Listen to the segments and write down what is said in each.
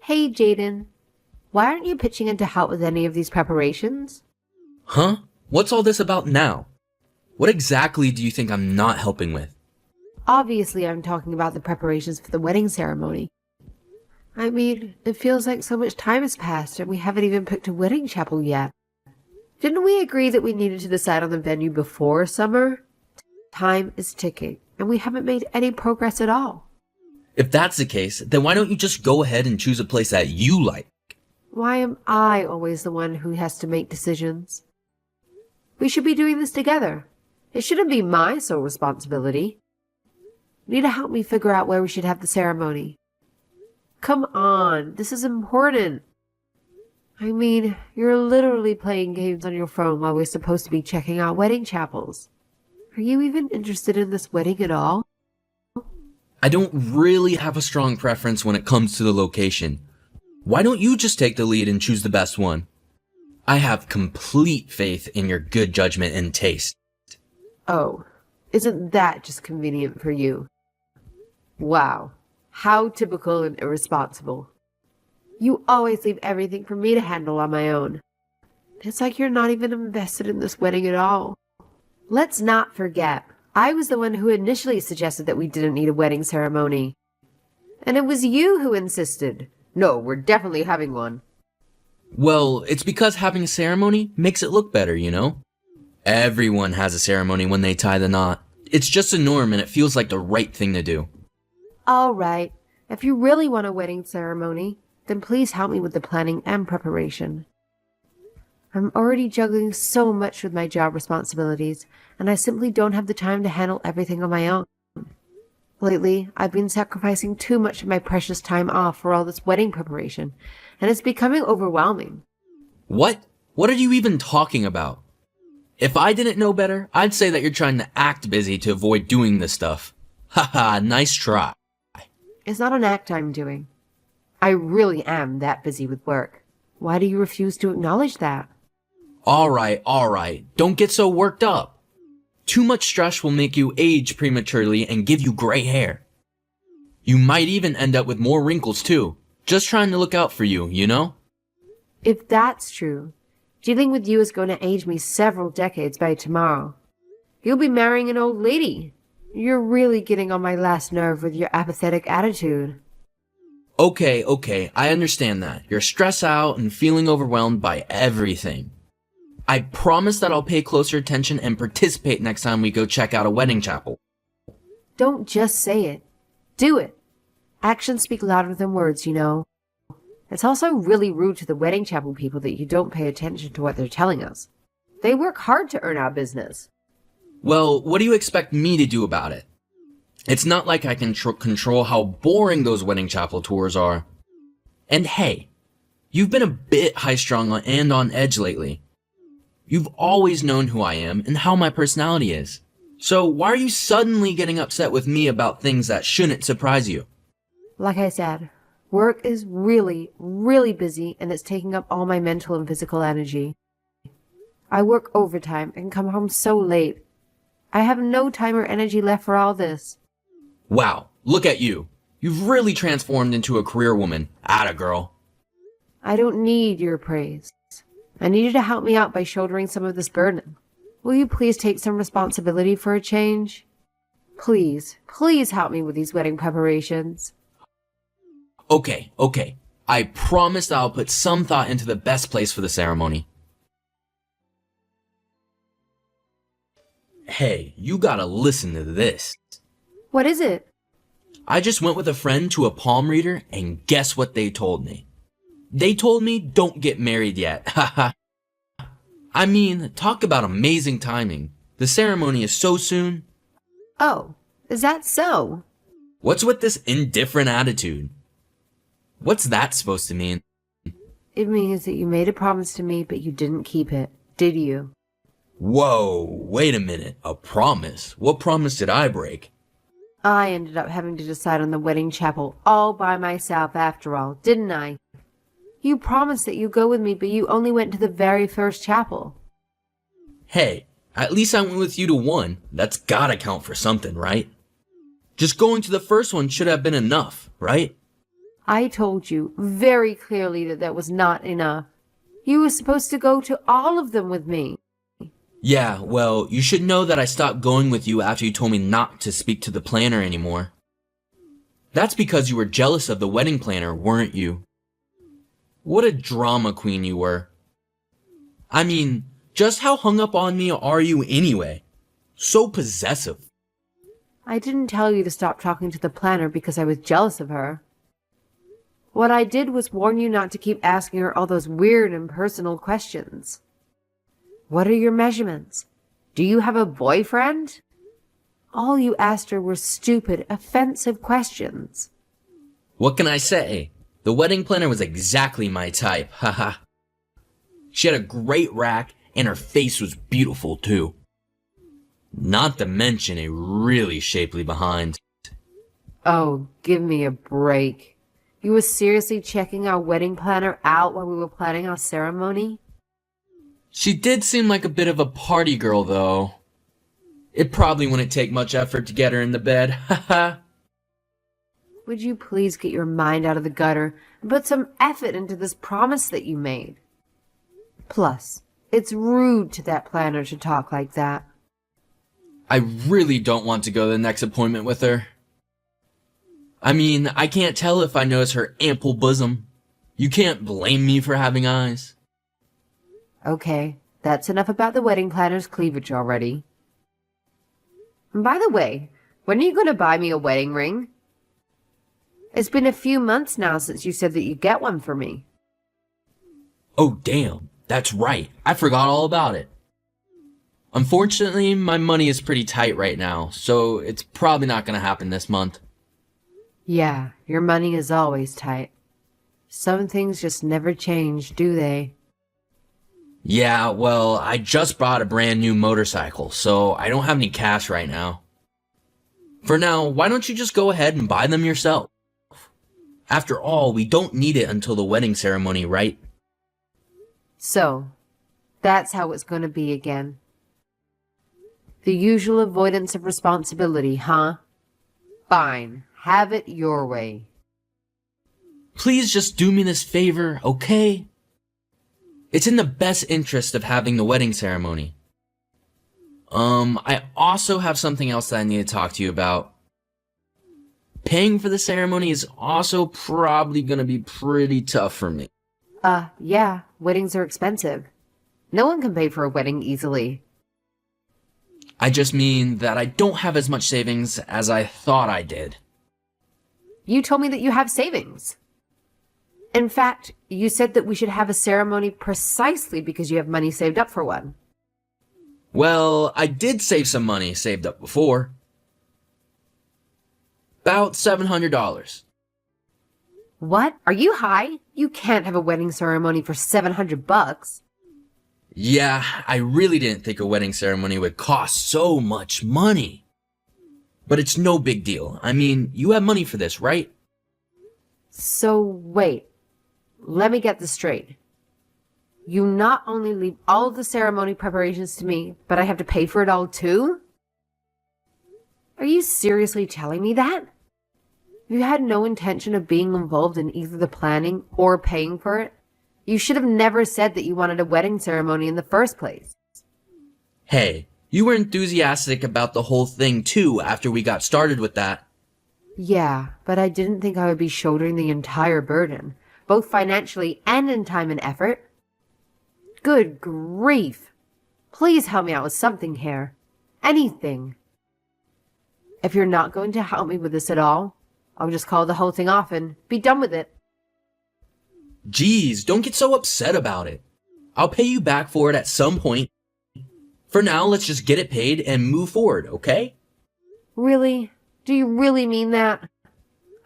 Hey, Jaden. Why aren't you pitching in to help with any of these preparations? Huh? What's all this about now? What exactly do you think I'm not helping with? Obviously, I'm talking about the preparations for the wedding ceremony. I mean, it feels like so much time has passed and we haven't even picked a wedding chapel yet. Didn't we agree that we needed to decide on the venue before summer? Time is ticking, and we haven't made any progress at all. If that's the case, then why don't you just go ahead and choose a place that you like? Why am I always the one who has to make decisions? We should be doing this together. It shouldn't be my sole responsibility. You need to help me figure out where we should have the ceremony. Come on, this is important. I mean, you're literally playing games on your phone while we're supposed to be checking out wedding chapels. Are you even interested in this wedding at all? I don't really have a strong preference when it comes to the location. Why don't you just take the lead and choose the best one? I have complete faith in your good judgment and taste. Oh, isn't that just convenient for you? Wow, how typical and irresponsible. You always leave everything for me to handle on my own. It's like you're not even invested in this wedding at all. Let's not forget, I was the one who initially suggested that we didn't need a wedding ceremony. And it was you who insisted. No, we're definitely having one. Well, it's because having a ceremony makes it look better, you know? Everyone has a ceremony when they tie the knot. It's just a norm and it feels like the right thing to do. All right, if you really want a wedding ceremony, then please help me with the planning and preparation. I'm already juggling so much with my job responsibilities, and I simply don't have the time to handle everything on my own. Lately, I've been sacrificing too much of my precious time off for all this wedding preparation, and it's becoming overwhelming. What? What are you even talking about? If I didn't know better, I'd say that you're trying to act busy to avoid doing this stuff. Haha, nice try. It's not an act I'm doing. I really am that busy with work. Why do you refuse to acknowledge that? Alright. Don't get so worked up. Too much stress will make you age prematurely and give you gray hair. You might even end up with more wrinkles too. Just trying to look out for you, you know? If that's true, dealing with you is going to age me several decades by tomorrow. You'll be marrying an old lady. You're really getting on my last nerve with your apathetic attitude. Okay, I understand that. You're stressed out and feeling overwhelmed by everything. I promise that I'll pay closer attention and participate next time we go check out a wedding chapel. Don't just say it. Do it. Actions speak louder than words, you know. It's also really rude to the wedding chapel people that you don't pay attention to what they're telling us. They work hard to earn our business. Well, what do you expect me to do about it? It's not like I can control how boring those wedding chapel tours are. And hey, you've been a bit high-strung and on edge lately. You've always known who I am and how my personality is. So why are you suddenly getting upset with me about things that shouldn't surprise you? Like I said, work is really, really busy and it's taking up all my mental and physical energy. I work overtime and come home so late. I have no time or energy left for all this. Wow, look at you. You've really transformed into a career woman. Atta girl. I don't need your praise. I need you to help me out by shouldering some of this burden. Will you please take some responsibility for a change? Please help me with these wedding preparations. Okay. I promise I'll put some thought into the best place for the ceremony. Hey, you gotta listen to this. What is it? I just went with a friend to a palm reader and guess what they told me? They told me don't get married yet, haha. I mean, talk about amazing timing. The ceremony is so soon. Oh, is that so? What's with this indifferent attitude? What's that supposed to mean? It means that you made a promise to me, but you didn't keep it, did you? Whoa, wait a minute. A promise? What promise did I break? I ended up having to decide on the wedding chapel all by myself after all, didn't I? You promised that you'd go with me, but you only went to the very first chapel. Hey, at least I went with you to one. That's gotta count for something, right? Just going to the first one should have been enough, right? I told you very clearly that that was not enough. You were supposed to go to all of them with me. Yeah, well, you should know that I stopped going with you after you told me not to speak to the planner anymore. That's because you were jealous of the wedding planner, weren't you? What a drama queen you were. I mean, just how hung up on me are you anyway? So possessive. I didn't tell you to stop talking to the planner because I was jealous of her. What I did was warn you not to keep asking her all those weird impersonal questions. What are your measurements? Do you have a boyfriend? All you asked her were stupid, offensive questions. What can I say? The wedding planner was exactly my type, haha. She had a great rack, and her face was beautiful too. Not to mention a really shapely behind. Oh, give me a break. You were seriously checking our wedding planner out while we were planning our ceremony? She did seem like a bit of a party girl, though. It probably wouldn't take much effort to get her in the bed, haha. Would you please get your mind out of the gutter and put some effort into this promise that you made? Plus, it's rude to that planner to talk like that. I really don't want to go to the next appointment with her. I mean, I can't tell if I notice her ample bosom. You can't blame me for having eyes. Okay, that's enough about the wedding planner's cleavage already. And by the way, when are you going to buy me a wedding ring? It's been a few months now since you said that you'd get one for me. Oh damn, that's right. I forgot all about it. Unfortunately, my money is pretty tight right now, so it's probably not going to happen this month. Yeah, your money is always tight. Some things just never change, do they? Yeah, well, I just bought a brand new motorcycle, so I don't have any cash right now. For now, why don't you just go ahead and buy them yourself? After all, we don't need it until the wedding ceremony, right? So, that's how it's going to be again. The usual avoidance of responsibility, huh? Fine, have it your way. Please just do me this favor, okay? It's in the best interest of having the wedding ceremony. I also have something else that I need to talk to you about. Paying for the ceremony is also probably gonna be pretty tough for me. Yeah, weddings are expensive. No one can pay for a wedding easily. I just mean that I don't have as much savings as I thought I did. You told me that you have savings. In fact, you said that we should have a ceremony precisely because you have money saved up for one. Well, I did save some money saved up before. About $700. What? Are you high? You can't have a wedding ceremony for $700. Yeah, I really didn't think a wedding ceremony would cost so much money. But it's no big deal. I mean, you have money for this, right? So wait, let me get this straight. You not only leave all of the ceremony preparations to me, but I have to pay for it all too? Are you seriously telling me that? You had no intention of being involved in either the planning or paying for it? You should have never said that you wanted a wedding ceremony in the first place. Hey, you were enthusiastic about the whole thing too after we got started with that. Yeah, but I didn't think I would be shouldering the entire burden, both financially and in time and effort. Good grief. Please help me out with something here. Anything. If you're not going to help me with this at all, I'll just call the whole thing off and be done with it. Geez, don't get so upset about it. I'll pay you back for it at some point. For now, let's just get it paid and move forward, okay? Really? Do you really mean that?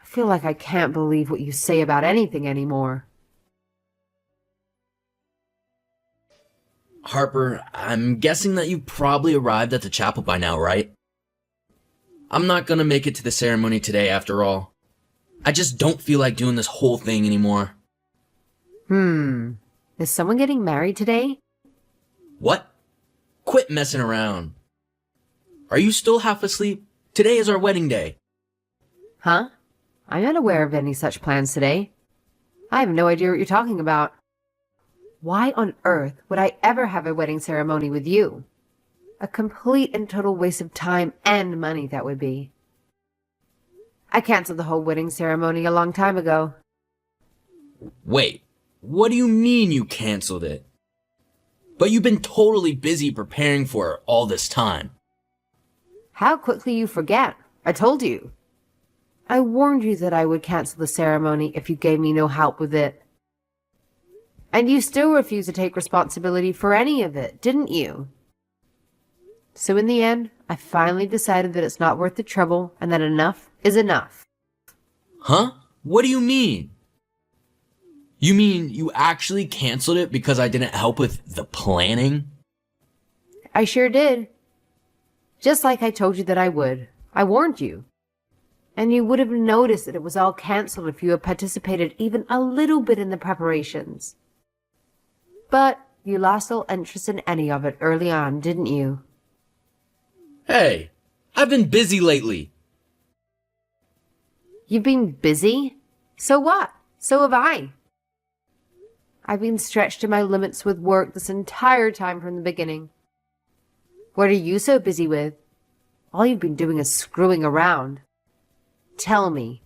I feel like I can't believe what you say about anything anymore. Harper, I'm guessing that you've probably arrived at the chapel by now, right? I'm not gonna make it to the ceremony today after all. I just don't feel like doing this whole thing anymore. Is someone getting married today? What? Quit messing around. Are you still half asleep? Today is our wedding day. Huh? I'm not aware of any such plans today. I have no idea what you're talking about. Why on earth would I ever have a wedding ceremony with you? A complete and total waste of time and money that would be. I canceled the whole wedding ceremony a long time ago. Wait, what do you mean you canceled it? But you've been totally busy preparing for it all this time. How quickly you forget. I told you. I warned you that I would cancel the ceremony if you gave me no help with it. And you still refuse to take responsibility for any of it, didn't you? So in the end, I finally decided that it's not worth the trouble and that enough is enough. Huh? What do you mean? You mean you actually canceled it because I didn't help with the planning? I sure did. Just like I told you that I would. I warned you. And you would have noticed that it was all canceled if you had participated even a little bit in the preparations. But you lost all interest in any of it early on, didn't you? Hey, I've been busy lately. You've been busy? So what? So have I. I've been stretched to my limits with work this entire time from the beginning. What are you so busy with? All you've been doing is screwing around. Tell me,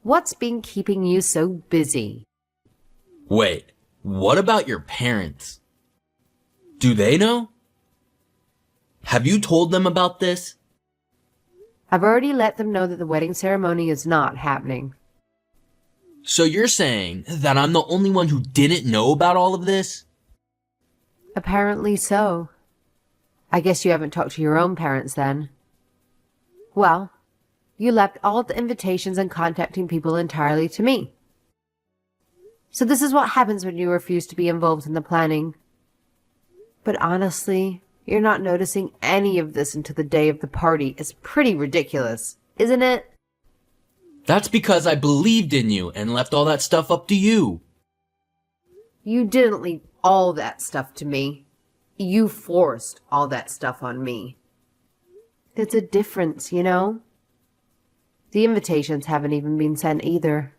what's been keeping you so busy? Wait, what about your parents? Do they know? Have you told them about this? I've already let them know that the wedding ceremony is not happening. So you're saying that I'm the only one who didn't know about all of this? Apparently so. I guess you haven't talked to your own parents then. Well, you left all the invitations and contacting people entirely to me. So this is what happens when you refuse to be involved in the planning. But honestly, you're not noticing any of this until the day of the party. It's pretty ridiculous, isn't it? That's because I believed in you and left all that stuff up to you. You didn't leave all that stuff to me. You forced all that stuff on me. There's a difference, you know? The invitations haven't even been sent either.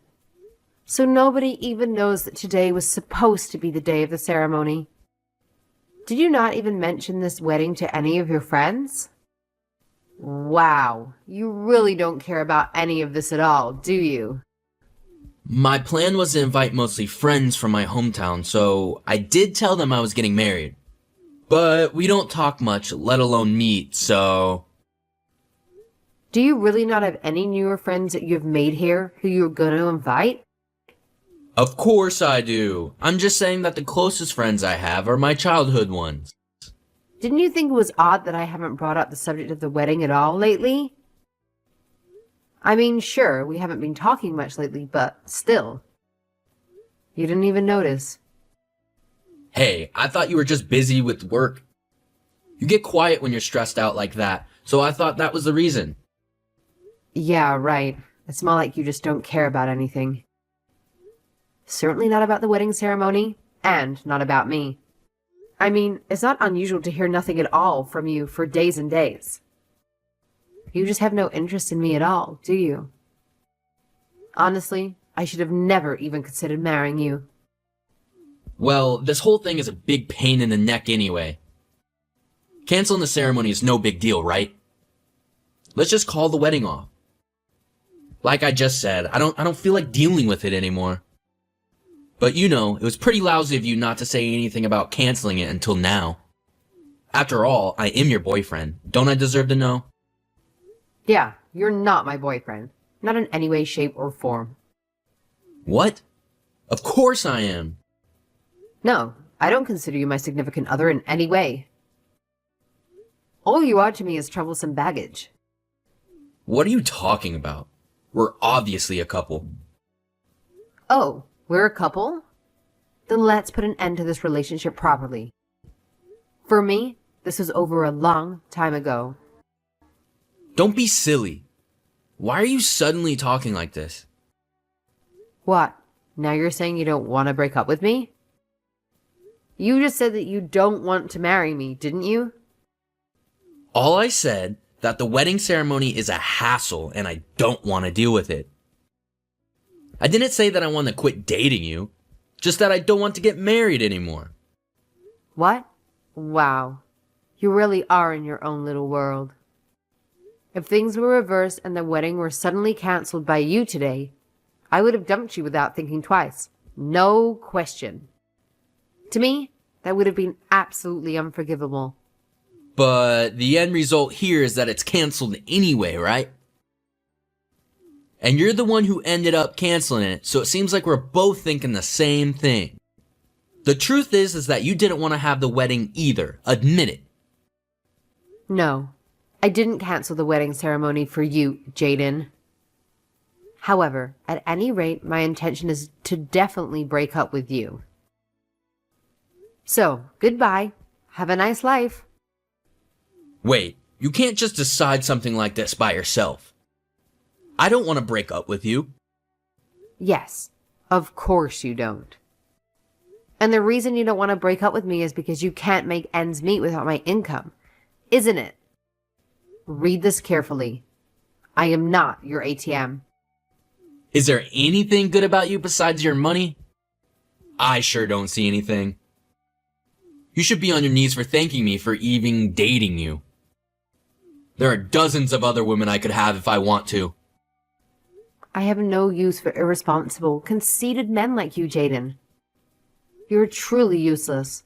So nobody even knows that today was supposed to be the day of the ceremony. Did you not even mention this wedding to any of your friends? Wow, you really don't care about any of this at all, do you? My plan was to invite mostly friends from my hometown, so I did tell them I was getting married. But we don't talk much, let alone meet, so... Do you really not have any newer friends that you've made here who you're going to invite? Of course I do. I'm just saying that the closest friends I have are my childhood ones. Didn't you think it was odd that I haven't brought up the subject of the wedding at all lately? I mean, sure, we haven't been talking much lately, but still. You didn't even notice. Hey, I thought you were just busy with work. You get quiet when you're stressed out like that, so I thought that was the reason. Yeah, right. It's more like you just don't care about anything. Certainly not about the wedding ceremony, and not about me. I mean, it's not unusual to hear nothing at all from you for days and days. You just have no interest in me at all, do you? Honestly, I should have never even considered marrying you. Well, this whole thing is a big pain in the neck anyway. Canceling the ceremony is no big deal, right? Let's just call the wedding off. Like I just said, I don't feel like dealing with it anymore. But you know, it was pretty lousy of you not to say anything about canceling it until now. After all, I am your boyfriend. Don't I deserve to know? Yeah, you're not my boyfriend. Not in any way, shape, or form. What? Of course I am. No, I don't consider you my significant other in any way. All you are to me is troublesome baggage. What are you talking about? We're obviously a couple. Oh, we're a couple? Then let's put an end to this relationship properly. For me, this was over a long time ago. Don't be silly. Why are you suddenly talking like this? What? Now you're saying you don't want to break up with me? You just said that you don't want to marry me, didn't you? All I said that the wedding ceremony is a hassle and I don't want to deal with it. I didn't say that I want to quit dating you, just that I don't want to get married anymore. What? Wow. You really are in your own little world. If things were reversed and the wedding were suddenly cancelled by you today, I would have dumped you without thinking twice. No question. To me, that would have been absolutely unforgivable. But the end result here is that it's canceled anyway, right? And you're the one who ended up canceling it, so it seems like we're both thinking the same thing. The truth is that you didn't want to have the wedding either. Admit it. No, I didn't cancel the wedding ceremony for you, Jaden. However, at any rate, my intention is to definitely break up with you. So, goodbye. Have a nice life. Wait, you can't just decide something like this by yourself. I don't want to break up with you. Yes, of course you don't. And the reason you don't want to break up with me is because you can't make ends meet without my income, isn't it? Read this carefully. I am not your ATM. Is there anything good about you besides your money? I sure don't see anything. You should be on your knees for thanking me for even dating you. There are dozens of other women I could have if I want to. I have no use for irresponsible, conceited men like you, Jaden. You're truly useless.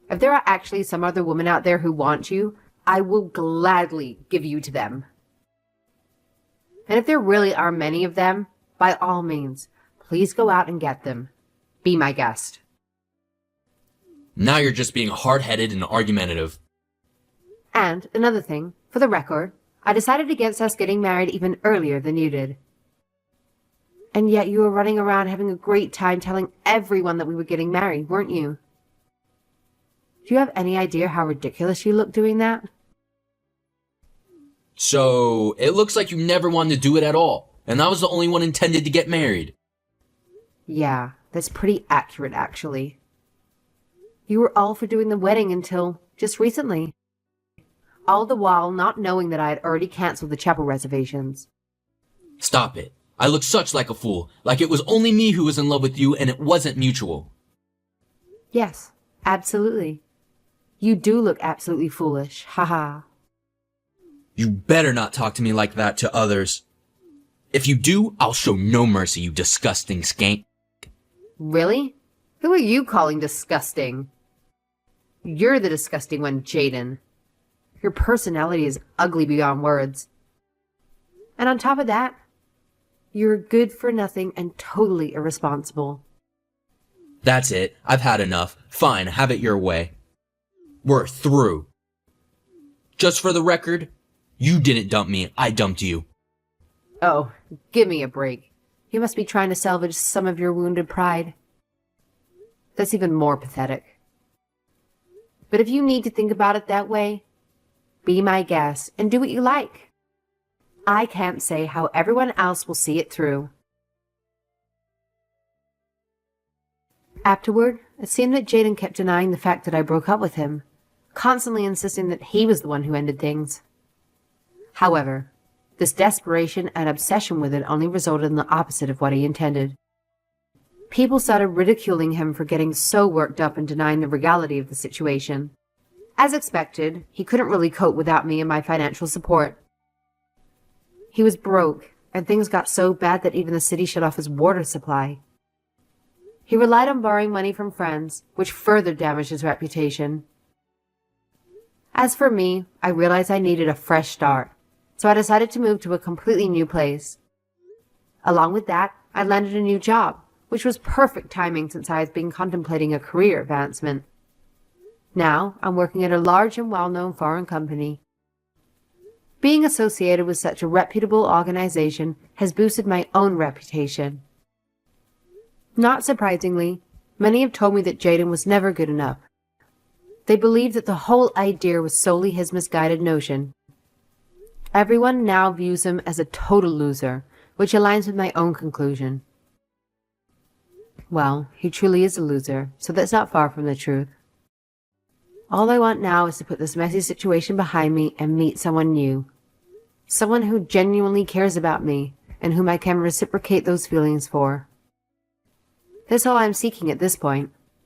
If there are actually some other women out there who want you, I will gladly give you to them. And if there really are many of them, by all means, please go out and get them. Be my guest. Now you're just being hard-headed and argumentative. And another thing, for the record, I decided against us getting married even earlier than you did. And yet you were running around having a great time telling everyone that we were getting married, weren't you? Do you have any idea how ridiculous you look doing that? So, it looks like you never wanted to do it at all, and I was the only one intended to get married. Yeah, that's pretty accurate, actually. You were all for doing the wedding until just recently. All the while not knowing that I had already cancelled the chapel reservations. Stop it. I look such like a fool, like it was only me who was in love with you and it wasn't mutual. Yes, absolutely. You do look absolutely foolish, haha. You better not talk to me like that to others. If you do, I'll show no mercy, you disgusting skank. Really? Who are you calling disgusting? You're the disgusting one, Jaden. Your personality is ugly beyond words. And on top of that, you're good for nothing and totally irresponsible. That's it. I've had enough. Fine, have it your way. We're through. Just for the record, you didn't dump me, I dumped you. Oh, give me a break. You must be trying to salvage some of your wounded pride. That's even more pathetic. But if you need to think about it that way, be my guest and do what you like. I can't say how everyone else will see it through. Afterward, it seemed that Jaden kept denying the fact that I broke up with him, constantly insisting that he was the one who ended things. However, this desperation and obsession with it only resulted in the opposite of what he intended. People started ridiculing him for getting so worked up and denying the reality of the situation. As expected, he couldn't really cope without me and my financial support. He was broke, and things got so bad that even the city shut off his water supply. He relied on borrowing money from friends, which further damaged his reputation. As for me, I realized I needed a fresh start, so I decided to move to a completely new place. Along with that, I landed a new job, which was perfect timing since I had been contemplating a career advancement. Now, I'm working at a large and well-known foreign company. Being associated with such a reputable organization has boosted my own reputation. Not surprisingly, many have told me that Jaden was never good enough. They believed that the whole idea was solely his misguided notion. Everyone now views him as a total loser, which aligns with my own conclusion. Well, he truly is a loser, so that's not far from the truth. All I want now is to put this messy situation behind me and meet someone new. Someone who genuinely cares about me and whom I can reciprocate those feelings for. That's all I'm seeking at this point.